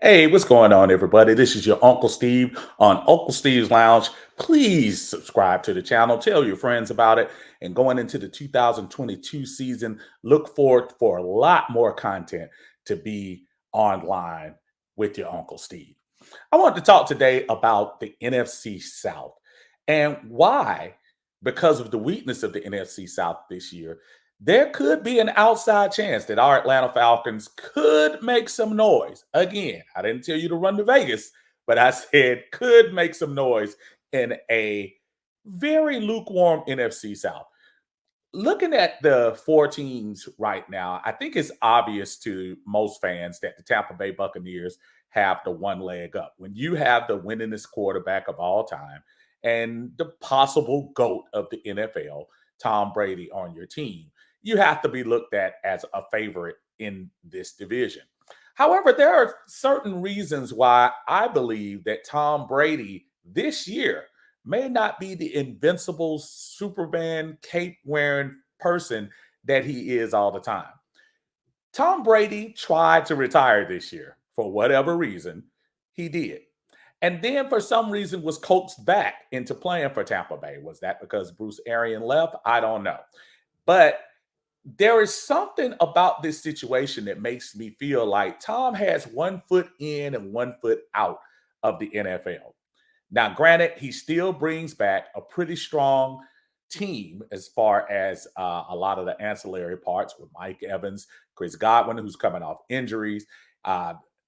Hey, what's going on, everybody? This is your Uncle Steve on Uncle Steve's Lounge. Please subscribe to the channel, tell your friends about it, and going into the 2022 season, look forward for a lot more content to be online with your Uncle Steve. I want to talk today about the NFC South and why, because of the weakness of the NFC South this year, there could be an outside chance that our Atlanta Falcons could make some noise. Again, I didn't tell you to run to Vegas, but I said could make some noise in a very lukewarm NFC South. Looking at the four teams right now, I think it's obvious to most fans that the Tampa Bay Buccaneers have the one leg up. When you have the winningest quarterback of all time and the possible GOAT of the NFL, Tom Brady, on your team, you have to be looked at as a favorite in this division. However, there are certain reasons why I believe that Tom Brady this year may not be the invincible Superman cape wearing person that he is all the time. Tom Brady tried to retire this year for whatever reason. He did. And then for some reason was coaxed back into playing for Tampa Bay. Was that because Bruce Arian left? I don't know. But there is something about this situation that makes me feel like Tom has one foot in and one foot out of the NFL. Now, granted, he still brings back a pretty strong team as far as a lot of the ancillary parts with Mike Evans, Chris Godwin, who's coming off injuries.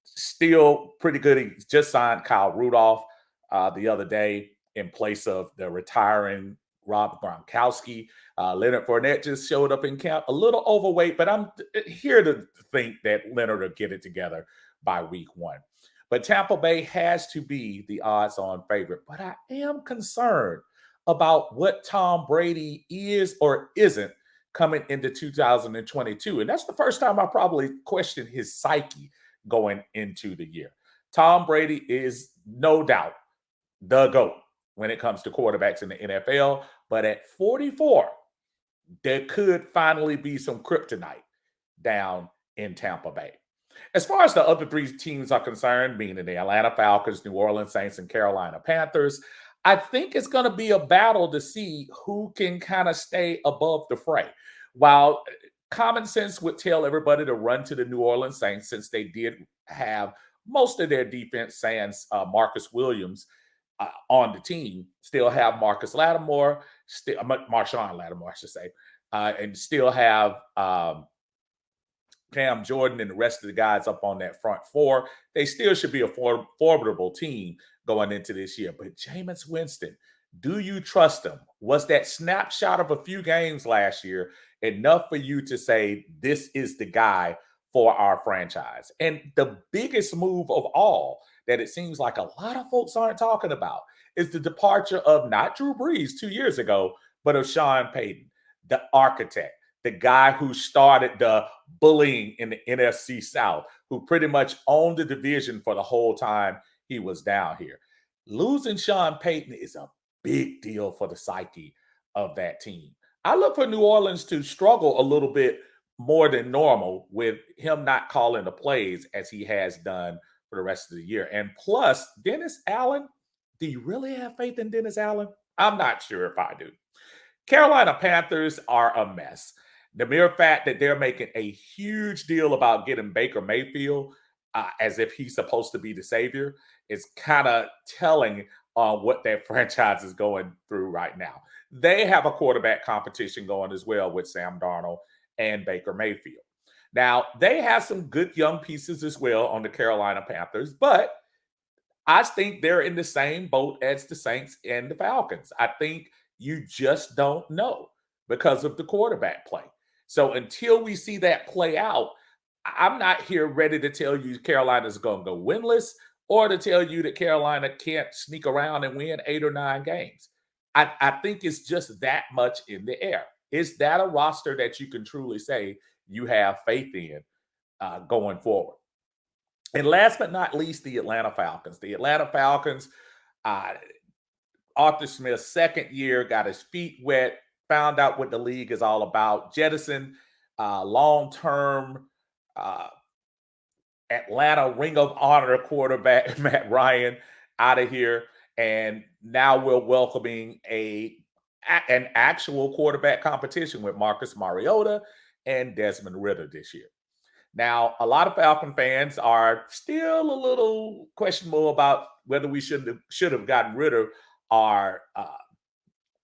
Still pretty good. He just signed Kyle Rudolph the other day in place of the retiring Rob Gronkowski. Leonard Fournette just showed up in camp, a little overweight, but I'm here to think that Leonard will get it together by week one. But Tampa Bay has to be the odds on favorite. But I am concerned about what Tom Brady is or isn't coming into 2022. And that's the first time I probably questioned his psyche going into the year. Tom Brady is no doubt the GOAT when it comes to quarterbacks in the NFL. But at 44, there could finally be some kryptonite down in Tampa Bay. As far as the other three teams are concerned, meaning the Atlanta Falcons, New Orleans Saints, and Carolina Panthers, I think it's going to be a battle to see who can kind of stay above the fray. While common sense would tell everybody to run to the New Orleans Saints since they did have most of their defense, sans Marcus Williams, on the team, still have Marcus Lattimore, still Marshawn Lattimore, I should say, and still have Cam Jordan and the rest of the guys up on that front four. They still should be a formidable team going into this year. But Jameis Winston, do you trust him? Was that snapshot of a few games last year enough for you to say this is the guy for our franchise? And the biggest move of all that it seems like a lot of folks aren't talking about is the departure of not Drew Brees 2 years ago, but of Sean Payton, the architect, the guy who started the bullying in the NFC South, who pretty much owned the division for the whole time he was down here. Losing Sean Payton is a big deal for the psyche of that team. I look for New Orleans to struggle a little bit more than normal with him not calling the plays as he has done for the rest of the year. And plus, Dennis Allen, do you really have faith in Dennis Allen? I'm not sure if I do. Carolina Panthers are a mess. The mere fact that they're making a huge deal about getting Baker Mayfield as if he's supposed to be the savior is kind of telling on what that franchise is going through right now. They have a quarterback competition going as well with Sam Darnold and Baker Mayfield. Now, they have some good young pieces as well on the Carolina Panthers, but I think they're in the same boat as the Saints and the Falcons. I think you just don't know because of the quarterback play. So until we see that play out, I'm not here ready to tell you Carolina's going to go winless or to tell you that Carolina can't sneak around and win 8 or 9 games. I think it's just that much in the air. Is that a roster that you can truly say you have faith in going forward? And last but not least, the Atlanta Falcons. The Atlanta Falcons, uh, Arthur Smith's second year, got his feet wet, found out what the league is all about, jettison long term Atlanta Ring of Honor quarterback Matt Ryan out of here, and now we're welcoming an actual quarterback competition with Marcus Mariota and Desmond Ridder this year. Now, a lot of Falcon fans are still a little questionable about whether we should have gotten Ridder, our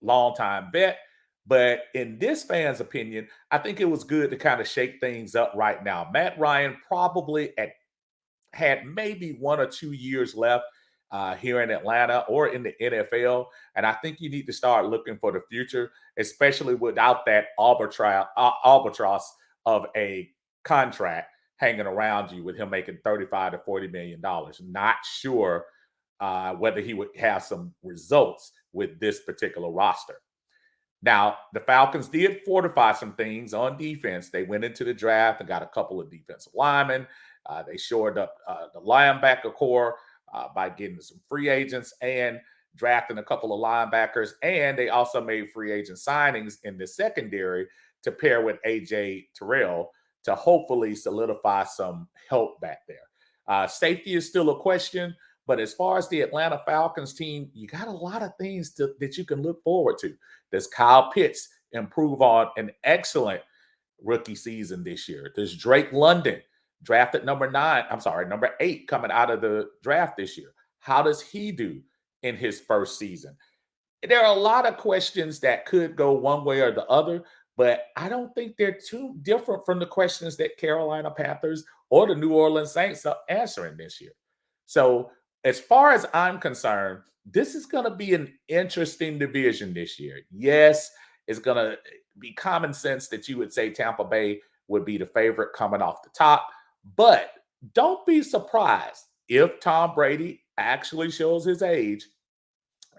longtime vet. But in this fan's opinion, I think it was good to kind of shake things up right now. Matt Ryan probably had maybe 1 or 2 years left here in Atlanta or in the NFL. And I think you need to start looking for the future, especially without that albatross of a contract hanging around you with him making $35 to $40 million. Not sure whether he would have some results with this particular roster. Now, the Falcons did fortify some things on defense. They went into the draft and got a couple of defensive linemen. They shored up the linebacker core by getting some free agents and drafting a couple of linebackers. And they also made free agent signings in the secondary to pair with A.J. Terrell to hopefully solidify some help back there. Safety is still a question. But as far as the Atlanta Falcons team, you got a lot of things that you can look forward to. Does Kyle Pitts improve on an excellent rookie season this year? Does Drake London, drafted number 8 coming out of the draft this year, how does he do in his first season? There are a lot of questions that could go one way or the other, but I don't think they're too different from the questions that Carolina Panthers or the New Orleans Saints are answering this year. So as far as I'm concerned, this is going to be an interesting division this year. Yes, it's going to be common sense that you would say Tampa Bay would be the favorite coming off the top. But don't be surprised if Tom Brady actually shows his age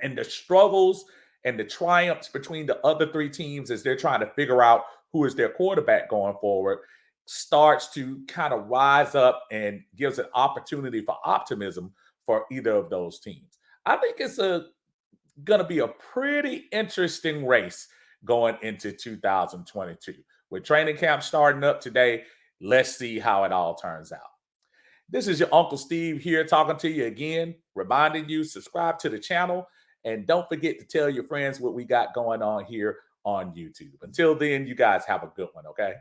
and the struggles and the triumphs between the other three teams as they're trying to figure out who is their quarterback going forward starts to kind of rise up and gives an opportunity for optimism for either of those teams. I think it's going to be a pretty interesting race going into 2022. With training camp starting up today, let's see how it all turns out. This is your Uncle Steve here talking to you again, reminding you, subscribe to the channel, and don't forget to tell your friends what we got going on here on YouTube. Until then, you guys have a good one, okay?